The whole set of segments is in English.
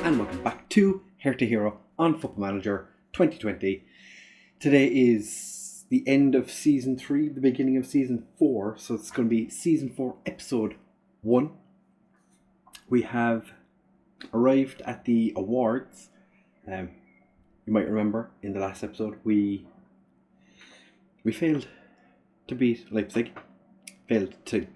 and welcome back to Hertha Hero on Football Manager 2020. Today is the end of Season 3, the beginning of Season 4, so it's going to be Season 4, Episode 1. We have arrived at the awards. You might remember in the last episode we failed to beat Leipzig, failed to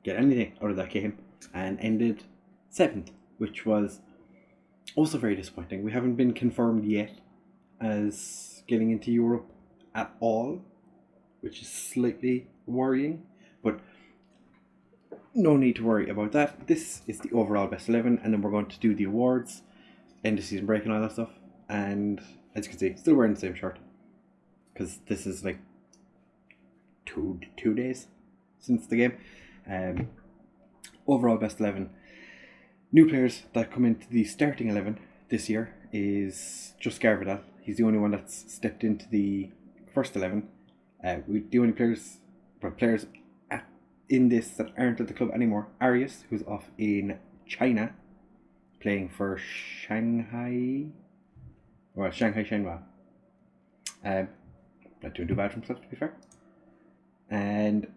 get anything out of that game, and ended 7th, which was also very disappointing. We haven't been confirmed yet as getting into Europe at all, which is slightly worrying, but no need to worry about that. This is the overall best 11, and then we're going to do the awards, end of season break and all that stuff. And as you can see, still wearing the same shirt, because this is like two days since the game. Overall best 11. New players that come into the starting 11 this year is just Garvidal. He's the only one that's stepped into the first 11. The only players in this that aren't at the club anymore. Arias, who's off in China, playing for Shanghai Shenhua. Not doing too bad for himself, to be fair. And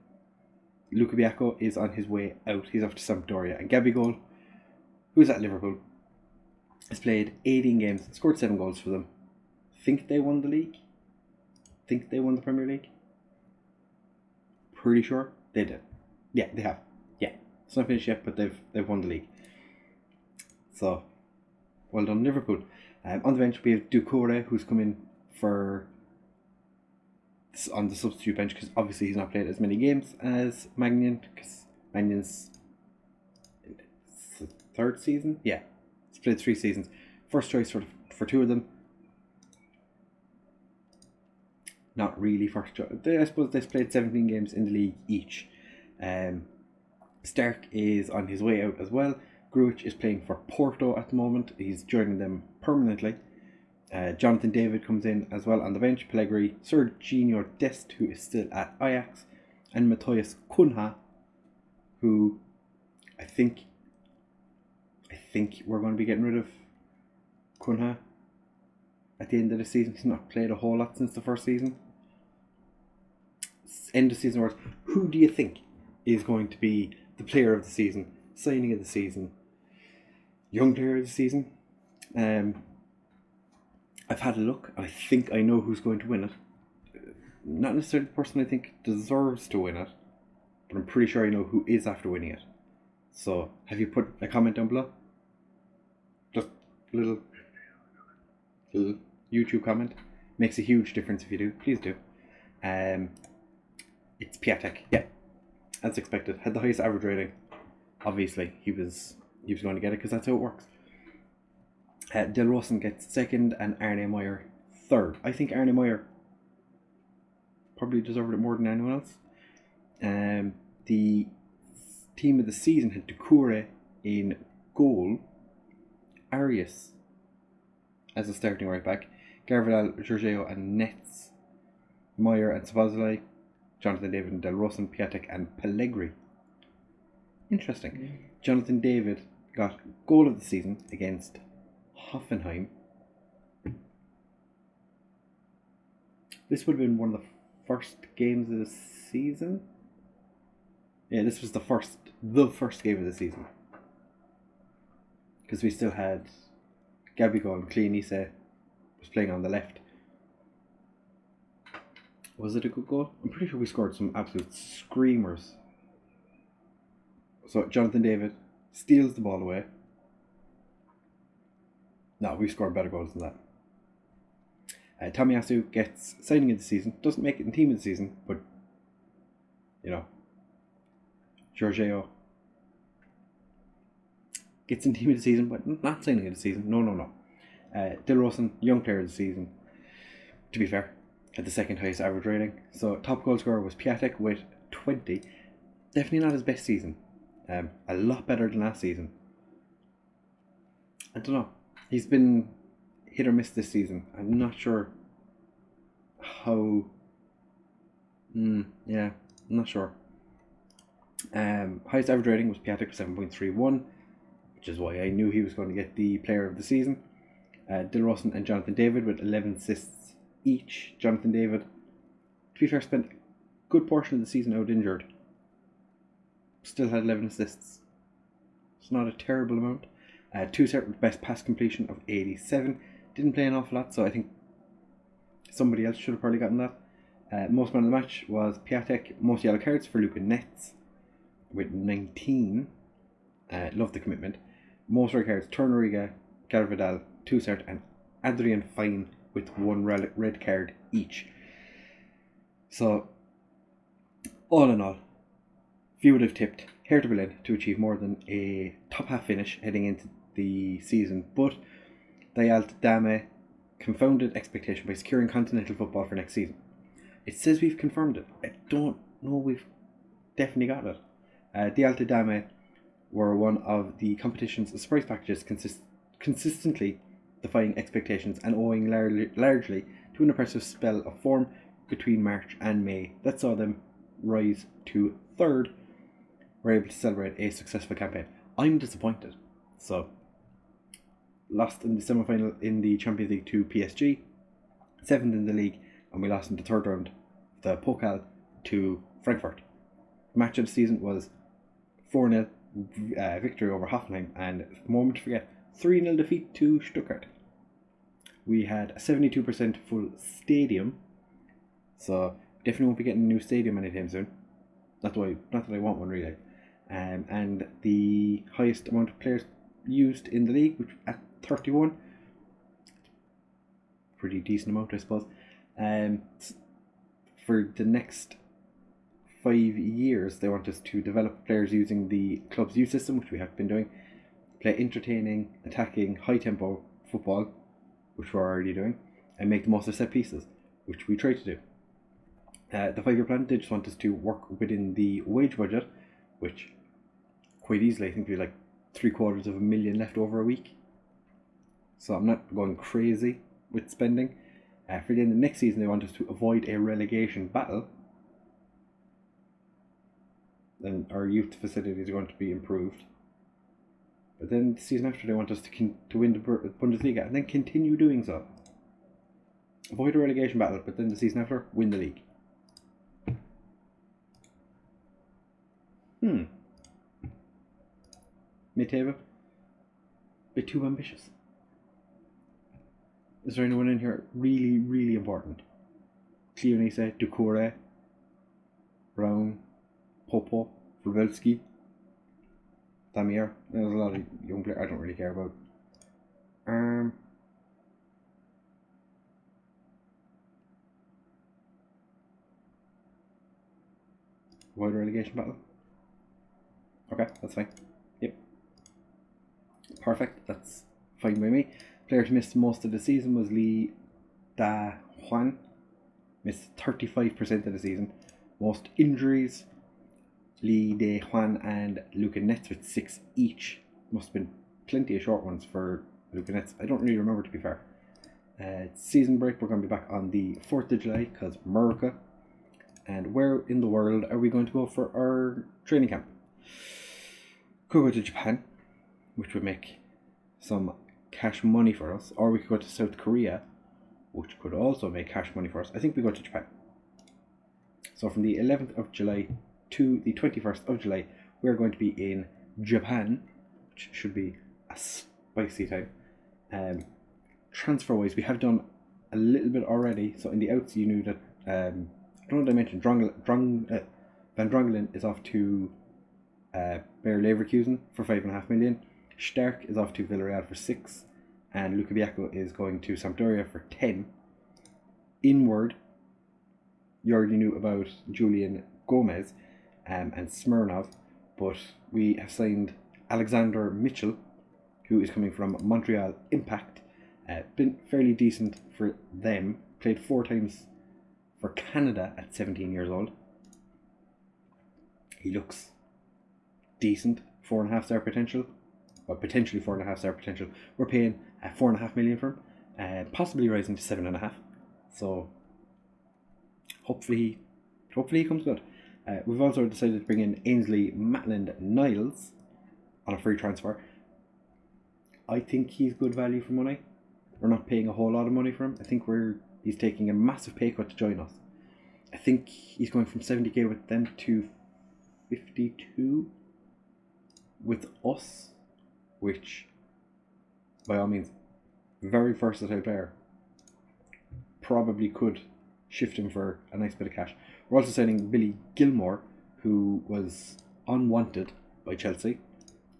Luka Biacco is on his way out. He's off to Sampdoria. And Gabigol, who's at Liverpool, has played 18 games, scored 7 goals for them. Think they won the league? Think they won the Premier League? Pretty sure they did. Yeah, they have. Yeah, it's not finished yet, but they've won the league. So, well done, Liverpool. On the bench we have scootR, who's come in on the substitute bench, because obviously he's not played as many games as Magnan, because Magnan's third season? Yeah, he's played 3 seasons. First choice for 2 of them. Not really first choice. I suppose they've played 17 games in the league each. Stark is on his way out as well. Grujic is playing for Porto at the moment. He's joining them permanently. Jonathan David comes in as well on the bench. Pellegrini, Serginho Dest, who is still at Ajax, and Matthias Cunha, who I think we're going to be getting rid of Cunha at the end of the season. He's not played a whole lot since the first season. End of season awards. Who do you think is going to be the player of the season, signing of the season, young player of the season? I've had a look. I think I know who's going to win it. Not necessarily the person I think deserves to win it, but I'm pretty sure I know who is after winning it. So, have you put a comment down below? Just a little YouTube comment. Makes a huge difference if you do. Please do. It's Piatek. Yeah, as expected. Had the highest average rating. Obviously, he was going to get it because that's how it works. Del Rosen gets 2nd and Arne Meyer 3rd. I think Arne Meyer probably deserved it more than anyone else. The team of the season had scootR in goal, Arias as a starting right back, Garvidal, Jorginho and Nets, Meyer and Szoboszlai, Jonathan David and Del Rosen, Piatek and Pellegrini. Interesting. Jonathan David got goal of the season against Hoffenheim. This would have been one of the first games of the season. Yeah, this was the first game of the season, because we still had Gabigol and Cleanise was playing on the left. Was it a good goal? I'm pretty sure we scored some absolute screamers. So Jonathan David steals the ball away. No, we've scored better goals than that. Tomiyasu gets signing of the season. Doesn't make it in team of the season, but you know, Jorginho gets in team of the season, but not signing of the season. No. Del Rosen, young player of the season. To be fair, had the 2nd highest average rating. So top goal scorer was Piatek with 20. Definitely not his best season. A lot better than last season. I don't know. He's been hit or miss this season. I'm not sure how. Yeah, I'm not sure. Highest average rating was Piatek for 7.31. which is why I knew he was going to get the player of the season. Dilrosun and Jonathan David with 11 assists each. Jonathan David, to be fair, spent a good portion of the season out injured. Still had 11 assists. It's not a terrible amount. Toussaint with best pass completion of 87. Didn't play an awful lot, so I think somebody else should have probably gotten that. Most man of the match was Piatek. Most yellow cards for Luka Netz with 19. Love the commitment. Most red cards, Tornariga, Garvidal, Toussaint and Adrian Fine with 1 red card each. So, all in all, few would have tipped Hertha Berlin to achieve more than a top half finish heading into the season, but the Alte Dame confounded expectation by securing continental football for next season. It says we've confirmed it. I don't know we've definitely got it. The Alte Dame were one of the competition's surprise packages, consistently defying expectations and owing largely to an impressive spell of form between March and May that saw them rise to third. Were able to celebrate a successful campaign. I'm disappointed. So, lost in the semi-final in the Champions League to PSG, 7th in the league, and we lost in the third round, the Pokal, to Frankfurt. Match of the season was 4-0 victory over Hoffenheim, and a moment to forget, 3-0 defeat to Stuttgart. We had a 72% full stadium, so definitely won't be getting a new stadium anytime soon. Not that I want one really. And the highest amount of players used in the league, which at 31, pretty decent amount, I suppose. For the next 5 years, they want us to develop players using the club's youth system, which we have been doing, play entertaining, attacking, high tempo football, which we're already doing, and make the most of set pieces, which we try to do. The 5-year plan, they just want us to work within the wage budget, which quite easily, I think we have like $750,000 left over a week. So I'm not going crazy with spending. For the end of next season, they want us to avoid a relegation battle. Then our youth facilities are going to be improved. But then the season after, they want us to win the Bundesliga and then continue doing so. Avoid a relegation battle, but then the season after, win the league. Mid-table? Bit too ambitious. Is there anyone in here really, really important? Cleonise, Ducouré, Brown, Popo, Vrabelsky, Damir. There's a lot of young players I don't really care about. Avoid relegation battle. Okay, that's fine. Yep. Perfect, that's fine by me. Player to miss most of the season was Lee Da Juan. Missed 35% of the season. Most injuries, Lee Da Juan and Luka Netz with 6 each. Must have been plenty of short ones for Luka Netz. I don't really remember, to be fair. Season break, we're going to be back on the 4th of July because America. And where in the world are we going to go for our training camp? Could go to Japan, which would make some cash money for us, or we could go to South Korea, which could also make cash money for us. I think we go to Japan. So from the 11th of July to the 21st of July, we're going to be in Japan, which should be a spicy time. Transfer wise, we have done a little bit already. So in the outs, you knew that I don't know what I mentioned. Van Drongelen is off to Bayer Leverkusen for 5.5 million. Stark is off to Villarreal for 6, and Luka Biacco is going to Sampdoria for 10. Inward, you already knew about Julian Gomez and Smirnov, but we have signed Alexander Mitchell, who is coming from Montreal Impact. Been fairly decent for them. Played 4 times for Canada at 17 years old. He looks decent. 4.5 star potential. Or potentially 4.5 star potential. We're paying 4.5 million for him. Possibly rising to 7.5. So hopefully he comes good. We've also decided to bring in Ainsley Maitland-Niles on a free transfer. I think he's good value for money. We're not paying a whole lot of money for him. I think he's taking a massive pay cut to join us. I think he's going from 70k with them to 52 with us, which, by all means, very versatile player. Probably could shift him for a nice bit of cash. We're also signing Billy Gilmore, who was unwanted by Chelsea.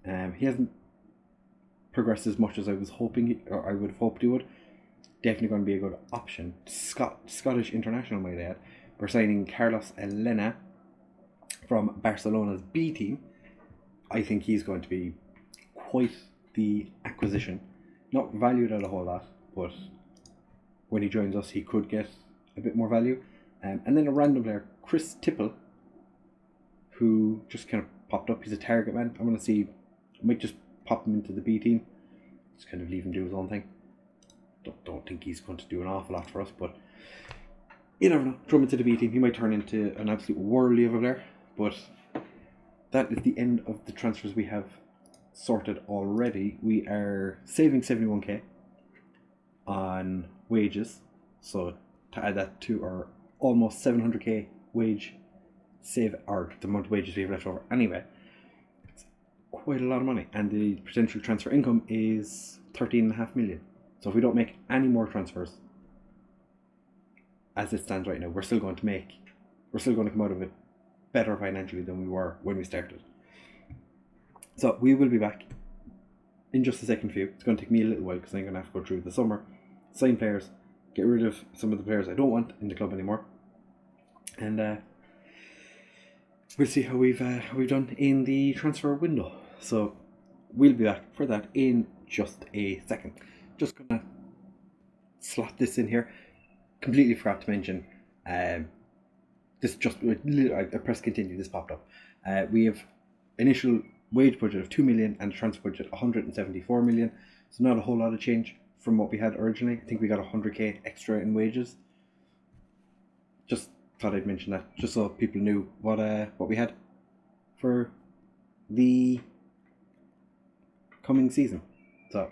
He hasn't progressed as much as I was hoping, or I would have hoped he would. Definitely going to be a good option. Scottish international, might I add. We're signing Carlos Elena from Barcelona's B team. I think he's going to be quite the acquisition. Not valued at a whole lot, but when he joins us, he could get a bit more value. And then a random player, Chris Tipple, who just kind of popped up. He's a target man. I'm going to see, I might just pop him into the B team. Just kind of leave him do his own thing. Don't think he's going to do an awful lot for us, but you never know. Throw him into the B team. He might turn into an absolute worldly of a player. But that is the end of the transfers we have sorted already. We are saving 71k on wages. So to add that to our almost 700k wage save, or the amount of wages we have left over anyway, it's quite a lot of money. And the potential transfer income is 13.5 million. So if we don't make any more transfers, as it stands right now, we're still going to come out of it better financially than we were when we started. So we will be back in just a second for you. It's going to take me a little while because I'm going to have to go through the summer, sign players, get rid of some of the players I don't want in the club anymore, and we'll see how we've done in the transfer window. So we'll be back for that in just a second. Just gonna slot this in here. Completely forgot to mention, this just, I pressed continue, this popped up. We have initial wage budget of 2 million and a transfer budget 174 million. So not a whole lot of change from what we had originally. I think we got 100k extra in wages. Just thought I'd mention that, just so people knew what we had for the coming season. So